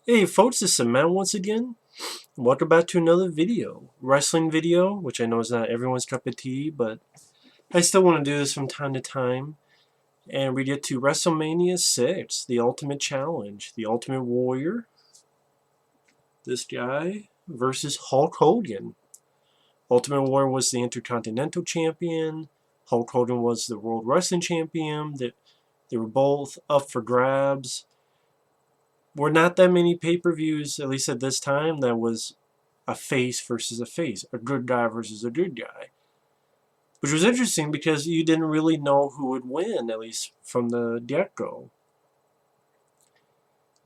Hey folks, this is Matt once again. Welcome back to another video. Wrestling video, which I know is not everyone's cup of tea, but I still want to do this from time to time. And we get to WrestleMania VI, the Ultimate Challenge. The Ultimate Warrior, this guy, versus Hulk Hogan. Ultimate Warrior was the Intercontinental Champion. Hulk Hogan was the World Wrestling Champion. They were both up for grabs. Were not that many pay-per-views, at least at this time, that was a face versus a face, a good guy versus a good guy. Which was interesting because you didn't really know who would win, at least from the get-go.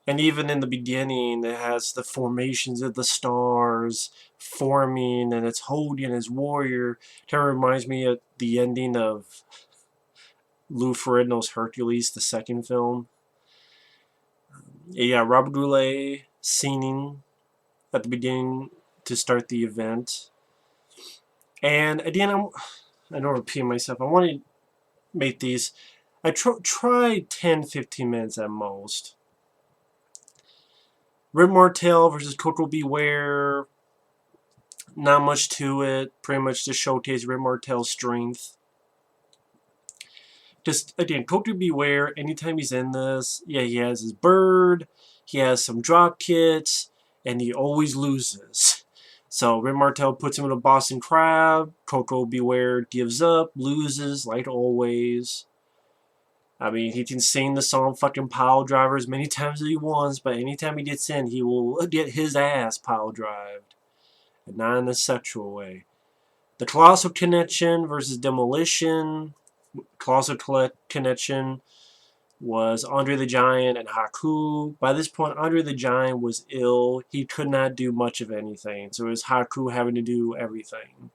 And even in the beginning, it has the formations of the stars forming, and it's Hogan as Warrior. Kind of reminds me of the ending of Lou Ferrigno's Hercules, the second film. Yeah, Robert Goulet singing at the beginning to start the event. And again, I don't repeat myself. I want to make these. I try 10-15 minutes at most. Rip Martel versus Coco Beware. Not much to it. Pretty much just showcase Rip Martel's strength. Just, again, Coco Beware, anytime he's in this, yeah, he has his bird, he has some drop kicks, and he always loses. So Rip Martel puts him in a Boston Crab, Coco Beware gives up, loses, like always. I mean, he can sing the song fucking Pile Driver as many times as he wants, but anytime he gets in, he will get his ass pile drived. And not in a sexual way. The Colossal Connection versus Demolition. Colossal Connection was Andre the Giant and Haku. By this point, Andre the Giant was ill. He could not do much of anything. So it was Haku having to do everything.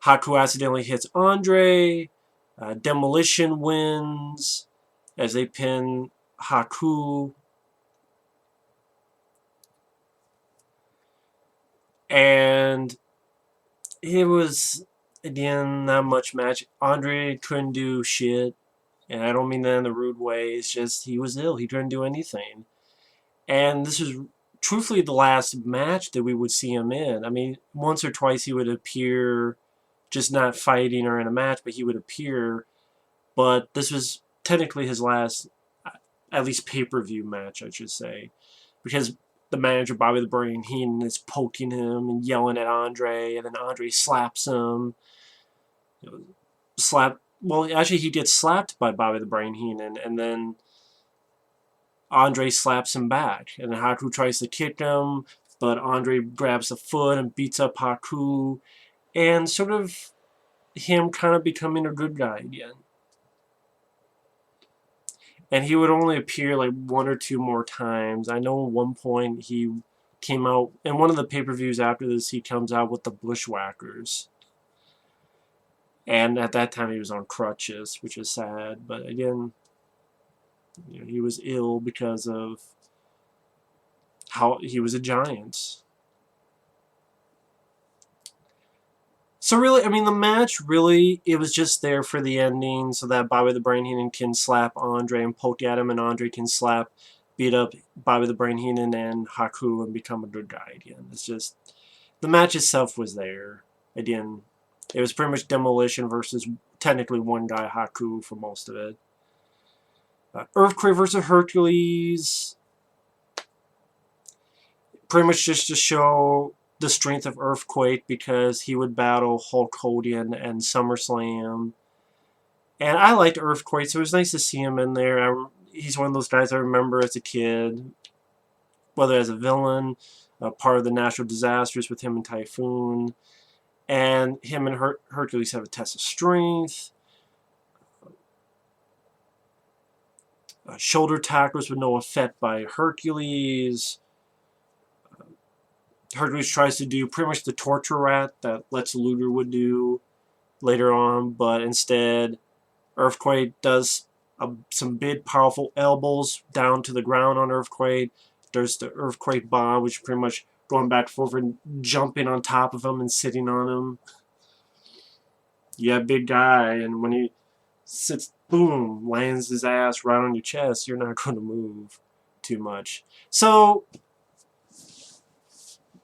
Haku accidentally hits Andre. Demolition wins as they pin Haku. And it was, again, not much match. Andre couldn't do shit. And I don't mean that in a rude way. It's just he was ill. He couldn't do anything. And this was truthfully the last match that we would see him in. I mean, once or twice he would appear, just not fighting or in a match, but he would appear. But this was technically his last, at least pay-per-view match, I should say. Because the manager, Bobby the Brain Heenan, is poking him and yelling at Andre, and then Andre slaps him. Well, actually, he gets slapped by Bobby the Brain Heenan, and then Andre slaps him back. And then Haku tries to kick him, but Andre grabs the foot and beats up Haku, and sort of him kind of becoming a good guy again. And he would only appear like one or two more times. I know at one point he came out, in one of the pay-per-views after this, he comes out with the Bushwhackers. And at that time he was on crutches, which is sad. But again, you know, he was ill because of how he was a giant. So really, I mean, the match really, it was just there for the ending so that Bobby the Brain Heenan can slap Andre and poke at him, and Andre can beat up Bobby the Brain Heenan and Haku and become a good guy again. It's just, the match itself was there. Again, it was pretty much Demolition versus technically one guy, Haku, for most of it. Earthquake versus Hercules. Pretty much just to show the strength of Earthquake because he would battle Hulk Hogan and SummerSlam. And I liked Earthquake, so it was nice to see him in there. He's one of those guys I remember as a kid, whether as a villain, part of the natural disasters with him and Typhoon. And him and Hercules have a test of strength. Shoulder tackles with no effect by Hercules. Hercules tries to do pretty much the torture rat that Lex Luger would do later on, but instead Earthquake does some big powerful elbows down to the ground on Earthquake. There's the Earthquake bomb, which pretty much going back and forth and jumping on top of him and sitting on him. Yeah, big guy, and when he sits, boom, lands his ass right on your chest, you're not going to move. too much. So,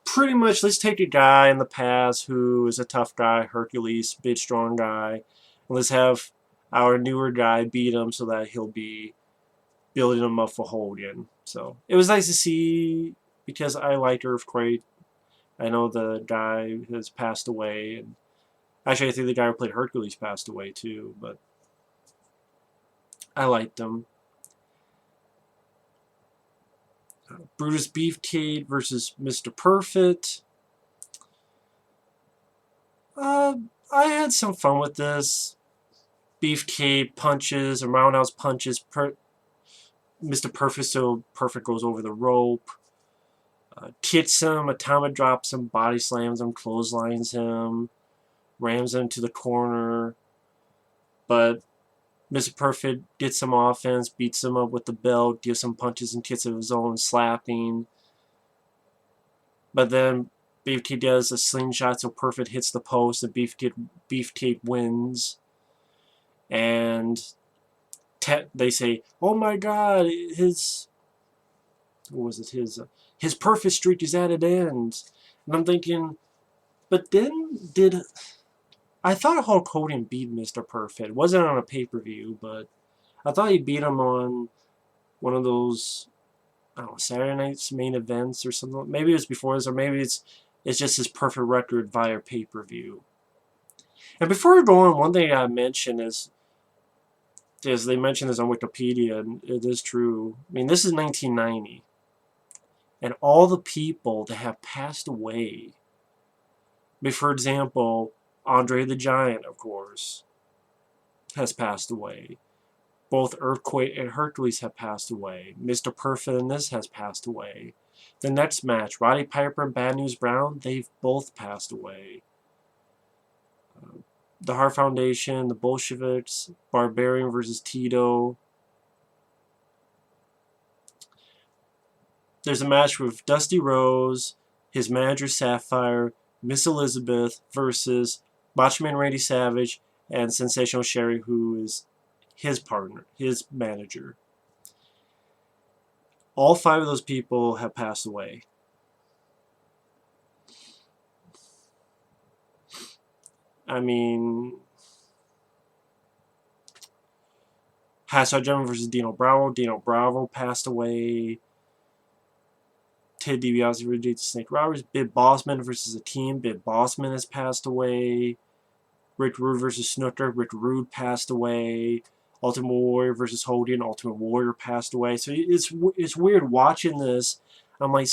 pretty much, let's take a guy in the past who is a tough guy, Hercules, big, strong guy, and let's have our newer guy beat him so that he'll be building him up for Hogan. So, it was nice to see, because I like Earthquake. I know the guy has passed away, and actually, I think the guy who played Hercules passed away too, but I liked him. Brutus Beefcake versus Mr. Perfect. I had some fun with this. Beefcake punches and roundhouse punches Mr. Perfect, so Perfect goes over the rope. Kicks him, Atomic drops him, body slams him, clotheslines him, rams him to the corner. But Mr. Perfect gets some offense, beats him up with the belt, gives some punches and kicks of his own, slapping. But then Beefcake does a slingshot, so Perfect hits the post, and Beefcake wins. And they say, "Oh my God, what was it? His perfect streak is at an end." And I'm thinking, but then I thought Hulk Hogan beat Mr. Perfect? It wasn't on a pay-per-view, but I thought he beat him on one of those, I don't know, Saturday night's main events or something. Maybe it was before this, or maybe it's just his perfect record via pay-per-view. And before we go on, one thing I mentioned is they mentioned this on Wikipedia, and it is true. I mean, this is 1990, and all the people that have passed away. I mean, for example, Andre the Giant, of course, has passed away. Both Earthquake and Hercules have passed away. Mr. Perfect and this has passed away. The next match, Roddy Piper and Bad News Brown, they've both passed away. The Hart Foundation, the Bolsheviks, Barbarian versus Tito. There's a match with Dusty Rhodes, his manager Sapphire, Miss Elizabeth versus Macho Man Randy Savage and Sensational Sherry, who is his partner, his manager. All 5 of those people have passed away. I mean, Hassar Gentleman versus Dino Bravo. Dino Bravo passed away. Ted DiBiase versus Snake Roberts. Big Bossman versus a team. Big Bossman has passed away. Rick Rude versus Snooker. Rick Rude passed away. Ultimate Warrior versus Hogan. Ultimate Warrior passed away. So it's weird watching this. I'm like,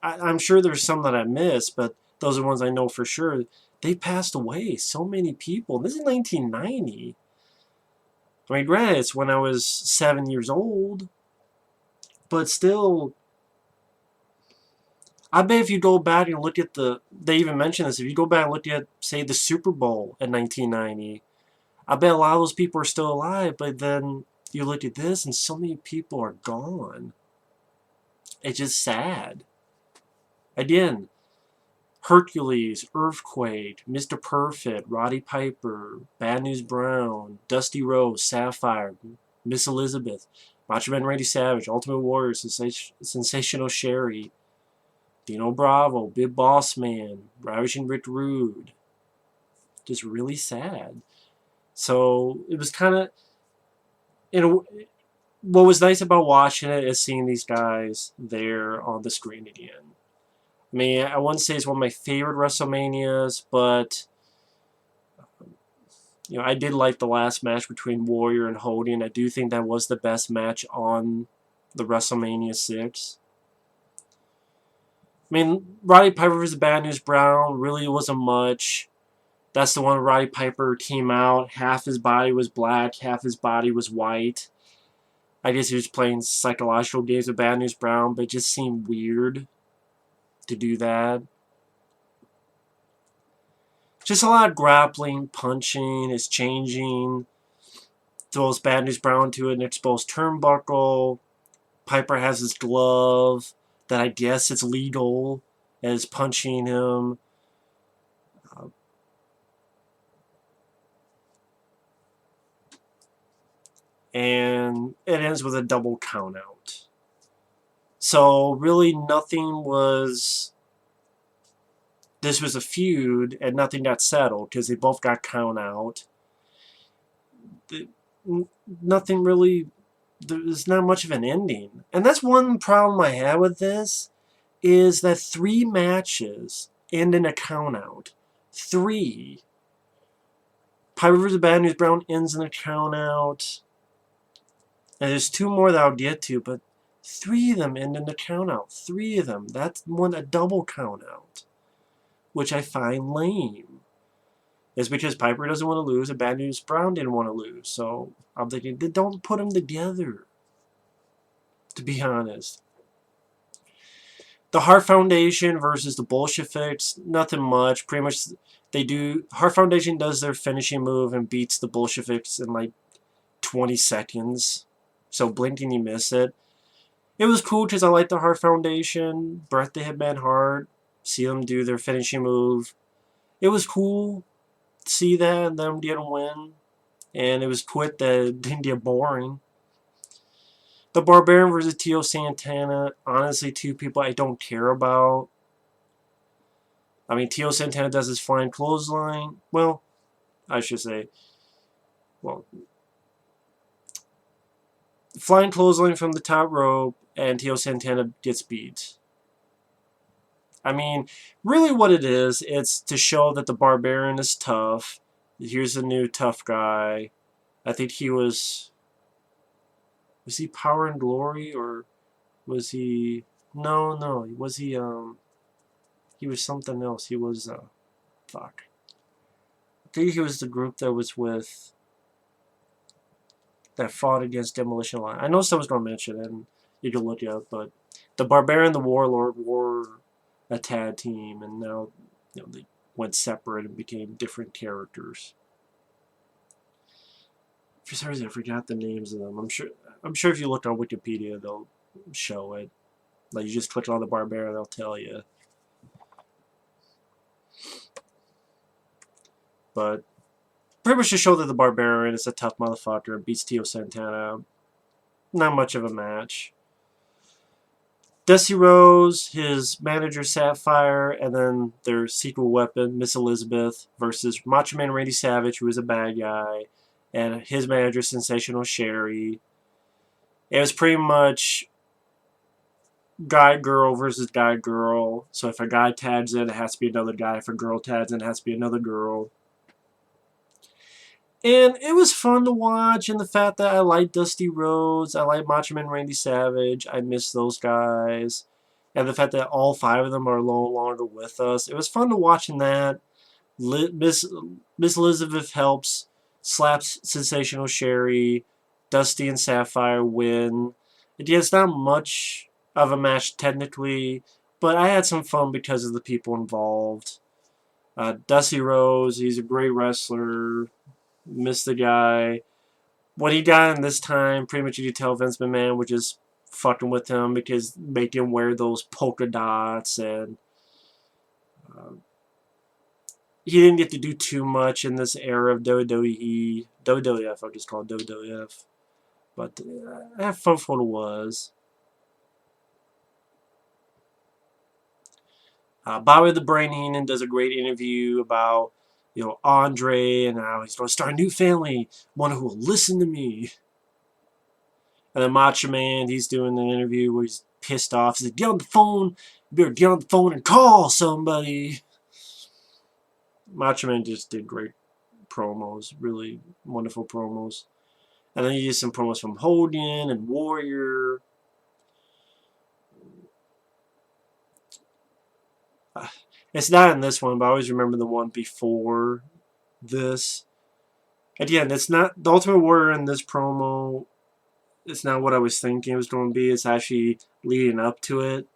I'm sure there's some that I missed, but those are the ones I know for sure. They passed away. So many people. This is 1990. I mean, granted, it's when I was 7 years old, but still, I bet if you go back and look at they even mentioned this, if you go back and look at, say, the Super Bowl in 1990, I bet a lot of those people are still alive, but then you look at this and so many people are gone. It's just sad. Again, Hercules, Earthquake, Mr. Perfect, Roddy Piper, Bad News Brown, Dusty Rhodes, Sapphire, Miss Elizabeth, Macho Man Randy Savage, Ultimate Warrior, Sensational Sherry, Dino Bravo, Big Boss Man, Ravishing Rick Rude. Just really sad. So it was kind of, what was nice about watching it is seeing these guys there on the screen again. I mean, I wouldn't say it's one of my favorite WrestleManias, but I did like the last match between Warrior and Hogan. I do think that was the best match on the WrestleMania 6. I mean, Roddy Piper vs. Bad News Brown really wasn't much. That's the one where Roddy Piper came out. Half his body was black, half his body was white. I guess he was playing psychological games with Bad News Brown, but it just seemed weird to do that. Just a lot of grappling, punching, it's changing. Throws Bad News Brown to an exposed turnbuckle. Piper has his glove that I guess it's legal as punching him. And it ends with a double countout. So really nothing was... This was a feud, and nothing got settled, because they both got count out. Nothing really... There's not much of an ending. And that's one problem I have with this, is that 3 matches end in a count out. 3. Piper vs. Bad News Brown ends in a count out. And there's 2 more that I'll get to, but 3 of them end in a count out. 3 of them. That's a double count out, which I find lame. It's because Piper doesn't want to lose and Bad News Brown didn't want to lose. So I'm thinking, don't put them together, to be honest. The Hart Foundation versus the Bolsheviks, nothing much. Pretty much, they do... Hart Foundation does their finishing move and beats the Bolsheviks in like 20 seconds. So blink and you miss it. It was cool because I like the Hart Foundation. Bret the Hitman Hart. See them do their finishing move. It was cool to see that and them get a win. And it was quick that it didn't get boring. The Barbarian versus Tio Santana, honestly, 2 people I don't care about. I mean, Tio Santana does his flying clothesline. Well, I should say, well, flying clothesline from the top rope, and Tio Santana gets beat. I mean, really what it is, it's to show that the Barbarian is tough. Here's a new tough guy. I think he was... Was he Power and Glory, or was he... No, was he, he was something else. He was, fuck. I think he was the group that was with... that fought against Demolition Line. I know someone's going to mention it, and you can look it up, but the Barbarian and the Warlord were a tag team, and now, you know, they went separate and became different characters. For some reason, I forgot the names of them. I'm sure if you look on Wikipedia, they'll show it. Like, you just click on the Barbarian, they'll tell you. But pretty much to show that the Barbarian is a tough motherfucker and beats Tio Santana. Not much of a match. Dusty Rhodes, his manager Sapphire, and then their secret weapon, Miss Elizabeth, versus Macho Man Randy Savage, who is a bad guy, and his manager, Sensational Sherry. It was pretty much guy-girl versus guy-girl. So if a guy tags in, it has to be another guy. If a girl tags in, it has to be another girl. And it was fun to watch, and the fact that I like Dusty Rhodes, I like Macho Man Randy Savage, I miss those guys. And the fact that all 5 of them are no longer with us. It was fun to watching that. Miss Elizabeth helps, slaps Sensational Sherry, Dusty and Sapphire win. Again, it's not much of a match technically, but I had some fun because of the people involved. Dusty Rhodes, he's a great wrestler. Miss the guy. What he got in this time, pretty much you could tell Vince McMahon was just fucking with him because making him wear those polka dots, and he didn't get to do too much in this era of WWE. WWF, I'll just call it WWF. But I have fun for what it was. Bobby the Brain Heenan does a great interview about, you know, Andre and how he's going to start a new family, one who will listen to me. And then Macho Man, he's doing an interview where he's pissed off. He's like, get on the phone, you better get on the phone and call somebody. Macho Man just did great promos, really wonderful promos. And then you get some promos from Hogan and Warrior. It's not in this one, but I always remember the one before this. Again, it's not the Ultimate Warrior in this promo. It's not what I was thinking it was going to be. It's actually leading up to it.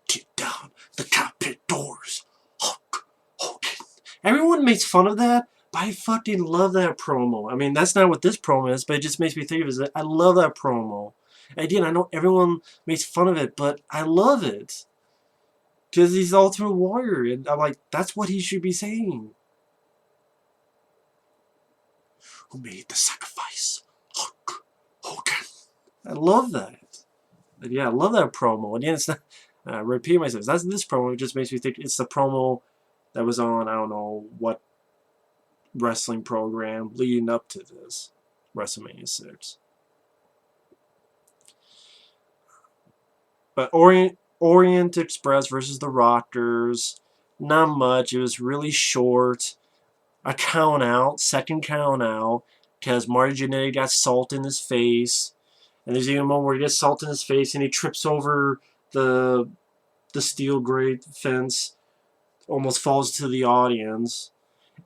Kick down the cockpit doors, Hulk Hogan. Everyone makes fun of that, but I fucking love that promo. I mean, that's not what this promo is, but it just makes me think of it. I love that promo. And again, I know everyone makes fun of it, but I love it. Because he's the Ultimate Warrior, and I'm like, that's what he should be saying. Who made the sacrifice? Hulk Hogan. I love that. Yeah, I love that promo. Again, it's not. Repeat myself. That's this promo. It just makes me think it's the promo that was on, I don't know what wrestling program leading up to this WrestleMania 6. But Orient Express versus the Rockers, not much. It was really short. A count out, second count out, because Marty Jannetty got salt in his face. And there's even a moment where he gets salt in his face and he trips over the steel grate fence, almost falls to the audience.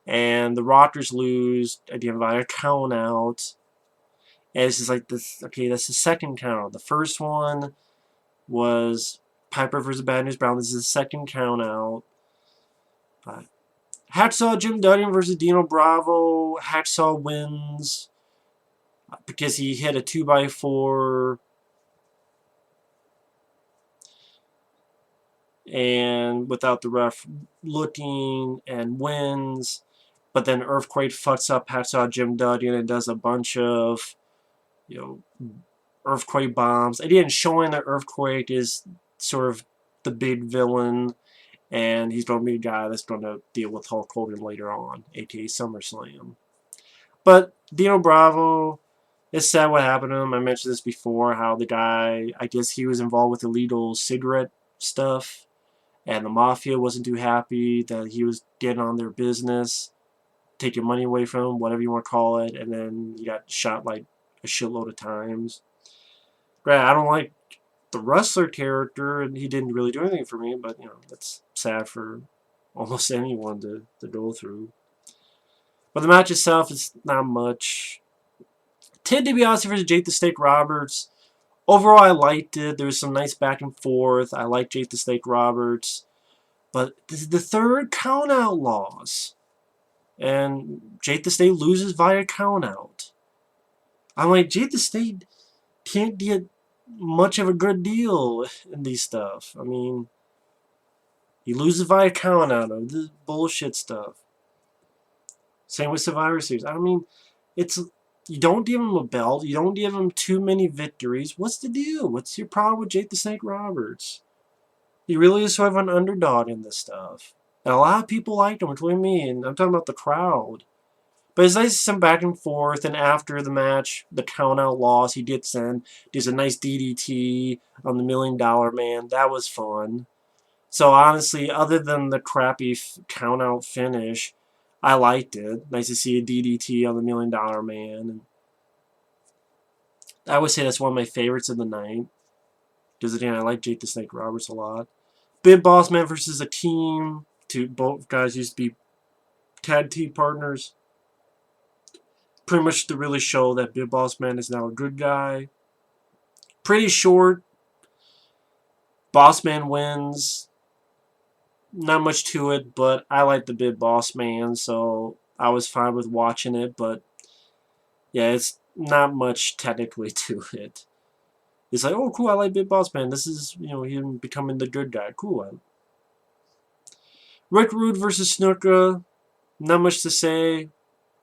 And the Rockers lose again by a count out. And this is like this. Okay, that's the second count out. The first one was Piper versus Bad News Brown. This is the second count out. Hacksaw Jim Duggan versus Dino Bravo. Hacksaw wins because he hit a 2x4 and without the ref looking, and wins. But then Earthquake fucks up Hacksaw Jim Duggan and does a bunch of, Earthquake bombs. Again, showing that Earthquake is sort of the big villain, and he's going to be a guy that's going to deal with Hulk Hogan later on, aka SummerSlam. But Dino Bravo, it's sad what happened to him. I mentioned this before, how the guy, I guess he was involved with illegal cigarette stuff, and the Mafia wasn't too happy that he was getting on their business, taking money away from him, whatever you want to call it, and then he got shot like a shitload of times. Right, I don't like the wrestler character, and he didn't really do anything for me, but, that's sad for almost anyone to go through. But the match itself is not much. Ted DiBiase versus Jake the Snake Roberts. Overall, I liked it. There was some nice back and forth. I like Jake the Snake Roberts. But this is the third count-out loss. And Jake the Snake loses via count-out. I'm like, Jake the Snake can't get much of a good deal in these stuff. I mean, he loses via count-out of this bullshit stuff. Same with Survivor Series. I mean, you don't give him a belt. You don't give him too many victories. What's the deal? What's your problem with Jake the Snake Roberts? He really is sort of an underdog in this stuff. And a lot of people liked him, including me, and I'm talking about the crowd. But it's nice to see some back and forth, and after the match, the count-out loss, he does a nice DDT on the $1 Million Man. That was fun. So honestly, other than the crappy count-out finish, I liked it. Nice to see a DDT on the $1 Million Man. And I would say that's one of my favorites of the night. Because again, I like Jake the Snake Roberts a lot. Big Boss Man versus a team. Both guys used to be tag team partners. Pretty much to really show that Big Boss Man is now a good guy. Pretty short. Boss Man wins. Not much to it, but I like the Big Boss Man, so I was fine with watching it. But yeah, it's not much technically to it. It's like, oh, cool, I like Big Boss Man. This is, him becoming the good guy. Cool. Rick Rude versus Snuka. Not much to say.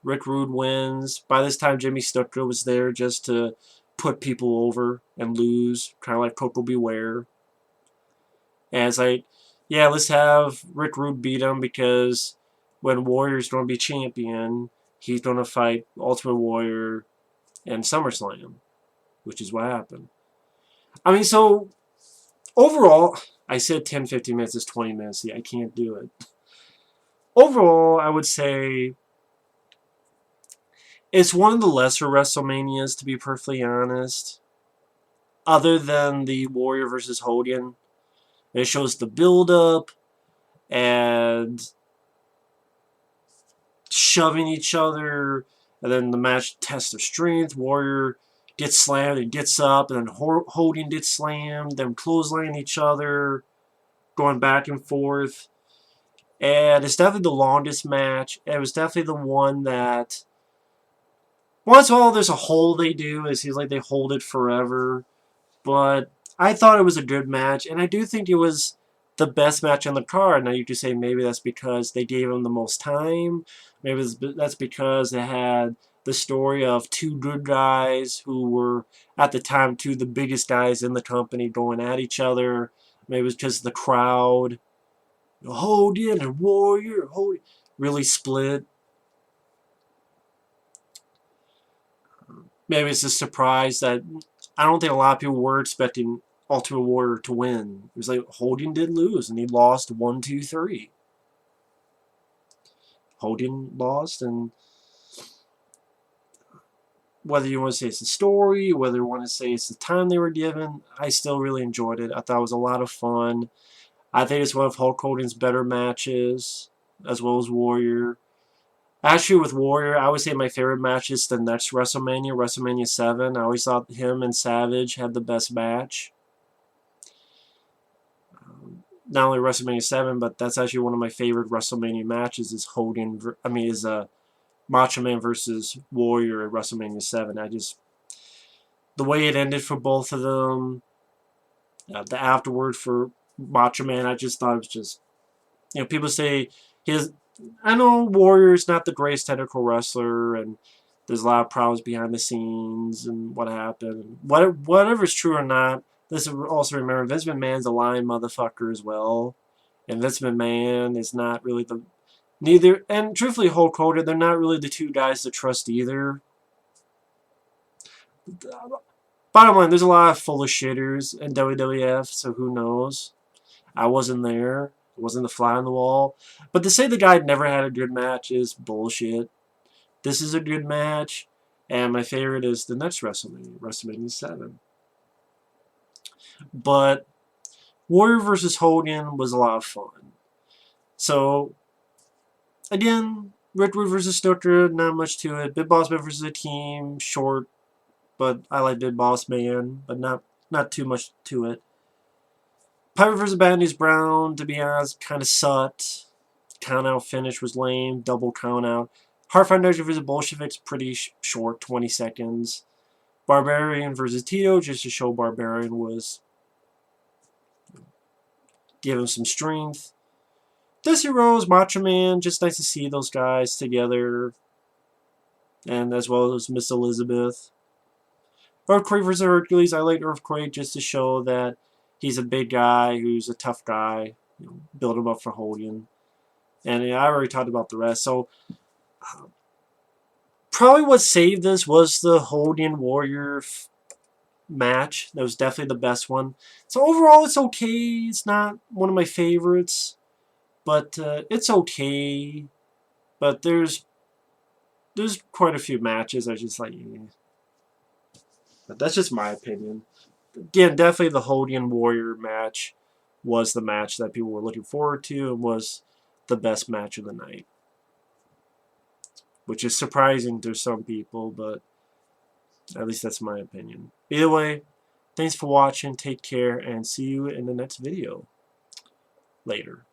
Rick Rude wins. By this time, Jimmy Snuka was there just to put people over and lose. Kind of like Coco Beware. And it's like, yeah, let's have Rick Rude beat him because when Warrior's going to be champion, he's going to fight Ultimate Warrior and SummerSlam, which is what happened. I mean, so overall, I said 10, 15 minutes is 20 minutes. See, I can't do it. Overall, I would say it's one of the lesser WrestleManias, to be perfectly honest. Other than the Warrior versus Hogan. It shows the build-up and shoving each other. And then the match tests their strength. Warrior gets slammed and gets up. And then Hogan gets slammed. Then clothesline each other. Going back and forth. And it's definitely the longest match. It was definitely the one that... Once in a while, there's a hold they do. It seems like they hold it forever. But I thought it was a good match. And I do think it was the best match on the card. Now, you could say maybe that's because they gave him the most time. Maybe that's because they had the story of two good guys who were, at the time, two of the biggest guys in the company going at each other. Maybe it was because the crowd, Hogan and Warrior, Hogan, really split. Maybe it's a surprise that I don't think a lot of people were expecting Ultimate Warrior to win. It was like Hogan did lose, and he lost 1, 2, 3. Hogan lost, and whether you want to say it's the story, whether you want to say it's the time they were given, I still really enjoyed it. I thought it was a lot of fun. I think it's one of Hulk Hogan's better matches, as well as Warrior. Actually, with Warrior, I would say my favorite match is the next WrestleMania, WrestleMania 7. I always thought him and Savage had the best match. Not only WrestleMania 7, but that's actually one of my favorite WrestleMania matches is Macho Man versus Warrior at WrestleMania 7. The way it ended for both of them, the afterward for Macho Man, I just thought it was just, people say I know Warrior's not the greatest technical wrestler, and there's a lot of problems behind the scenes and what happened. Whatever's true or not, let's also remember Vince McMahon's a lying motherfucker as well. And Vince McMahon is not really and truthfully Hulk Hogan, they're not really the two guys to trust either. Bottom line, there's a lot of full of shitters in WWF, so who knows? I wasn't there. I wasn't the fly on the wall. But to say the guy never had a good match is bullshit. This is a good match, and my favorite is the next WrestleMania, WrestleMania 7. But Warrior versus Hogan was a lot of fun. So, again, Ridgewood versus Snooker, not much to it. Big Boss Man versus a team, short, but I like Big Boss Man, but not too much to it. Pirate vs. Bad News Brown, to be honest, kind of sucked. Count out finish was lame. Double count out. Hard Foundation vs. Bolsheviks, pretty short, 20 seconds. Barbarian versus Tito, just to show Barbarian was give him some strength. Dusty Rhodes, Macho Man, just nice to see those guys together. And as well as Miss Elizabeth. Earthquake versus Hercules, I like Earthquake just to show that he's a big guy who's a tough guy. Build him up for Hogan. And I already talked about the rest. So, probably what saved this was the Hogan Warrior match. That was definitely the best one. So, overall, it's okay. It's not one of my favorites. But it's okay. But there's quite a few matches I just like, yeah. But that's just my opinion. Again, definitely the Hogan Warrior match was the match that people were looking forward to and was the best match of the night. Which is surprising to some people, but at least that's my opinion. Either way, thanks for watching, take care, and see you in the next video. Later.